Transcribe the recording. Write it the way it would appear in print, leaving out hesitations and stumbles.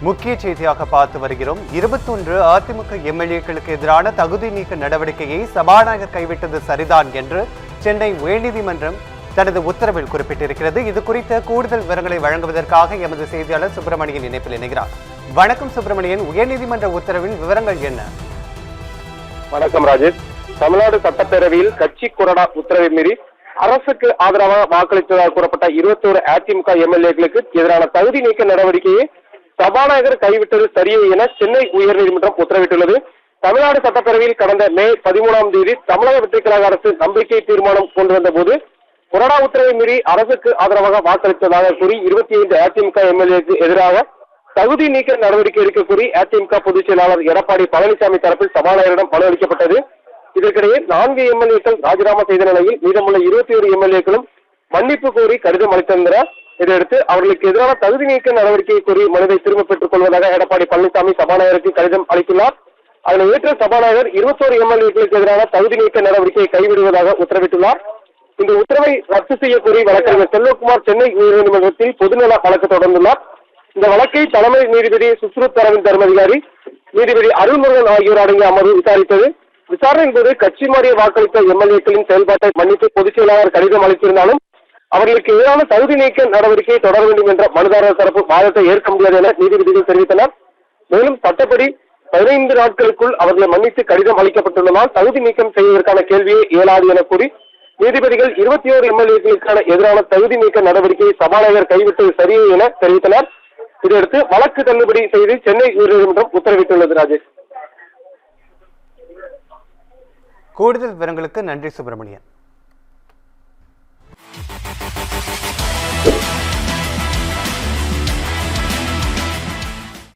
முக்கிய செய்தியாக பார்த்து வருகிறோம். 21 அதிமுக எம்எல்ஏக்களுக்கு எதிரான தகுதி நீக்க நடவடிக்கையை சபாநாயகர் கைவிட்டது சரிதான் என்று சென்னை உயர்நீதிமன்றம் தனது உத்தரவில் குறிப்பிட்டிருக்கிறது. இது குறித்த கூடுதல் விவரங்களை வழங்குவதற்காக எமது செய்தியாளர் சுப்பிரமணியன் இணைப்பில் இணைகிறார். வணக்கம் சுப்பிரமணியன், உயர்நீதிமன்ற உத்தரவின் விவரங்கள் என்ன? வணக்கம் ராஜேஷ். தமிழ்நாடு சட்டப்பேரவையில் கட்சி கொறடா உத்தரவை மீறி அரசுக்கு ஆதரவாக வாக்களித்ததாக கூறப்பட்ட 21 அதிமுக எம்எல்ஏக்களுக்கு எதிரான தகுதி நீக்க நடவடிக்கையை சபாநாயகர் கைவிட்டது சரியே என சென்னை உயர்நீதிமன்றம் உத்தரவிட்டுள்ளது. தமிழ்நாடு சட்டப்பேரவையில் கடந்த மே 13ஆம் தேதி தமிழக வெற்றிக் கழக அரசு நம்பிக்கை தீர்மானம் கொண்டு வந்த போது கொறடா உத்தரவை மீறி அரசுக்கு ஆதரவாக வாக்களித்ததாக கூறி 25 அதிமுக எம்எல்ஏக்கு எதிராக தகுதி நீக்க நடவடிக்கை எடுக்க கூறி அதிமுக பொதுச் செயலாளர் எடப்பாடி பழனிசாமி தரப்பில் சபாநாயகரிடம் மனு அளிக்கப்பட்டது. இதற்கிடையே 4 எம்எல்ஏக்கள் ராஜினாமா செய்த நிலையில் மீதமுள்ள 21 எம்எல்ஏக்களும் மன்னிப்பு கோரி கடிதம் அளித்திருந்தனர். இதையடுத்து அவர்களுக்கு எதிரான தகுதி நீக்க நடவடிக்கையை கோரி மனுவை திரும்ப பெற்றுக் கொள்வதாக எடப்பாடி பழனிசாமி சபாநாயகருக்கு கடிதம் அளித்துள்ளார். அதனை ஏற்ற சபாநாயகர் 21 எம்எல்ஏக்களுக்கு எதிரான தகுதி நீக்க நடவடிக்கையை கைவிடுவதாக உத்தரவிட்டுள்ளார். இந்த உத்தரவை ரத்து செய்ய கோரி வழக்கறிஞர் செல்வகுமார் சென்னை உயர்நீதிமன்றத்தில் பொதுநல வழக்கு தொடர்ந்துள்ளார். இந்த வழக்கை தலைமை நீதிபதி சுஸ்ருத் அரவிந்த் தர்மதிகாரி, நீதிபதி அருள்முருகன் ஆகியோர் அடங்கிய அமர்வு விசாரித்தது. விசாரணையின் போது கட்சி மாறிய வாக்களித்த எம்எல்ஏக்களின் செயல்பாட்டை மன்னித்து பொதுச் செயலாளர் கடிதம் அளித்திருந்தாலும் அவர்களுக்கு எதிரான தகுதி நீக்க நடவடிக்கையை தொடர வேண்டும் என்ற மனுதாரர் தரப்பு வாதத்தை ஏற்க முடியாது என நீதிபதிகள் தெரிவித்தனர். மேலும் சட்டப்படி 15 நாட்களுக்குள் அவர்களை மன்னித்து கடிதம் அளிக்கப்பட்டுள்ளதால் தகுதி நீக்கம் செய்வதற்கான கேள்வியே இயலாது என கூறி நீதிபதிகள் 21 எம்எல்ஏக்களுக்கான எதிரான தகுதி நீக்க நடவடிக்கையை சபாநாயகர் கைவிட்டது சரியே என தெரிவித்தனர். இதையடுத்து வழக்கு தள்ளுபடி செய்து சென்னை உயர்நீதிமன்றம் உத்தரவிட்டுள்ளது. ராஜேஷ், கூடுதல் விவரங்களுக்கு நன்றி சுப்பிரமணியன்.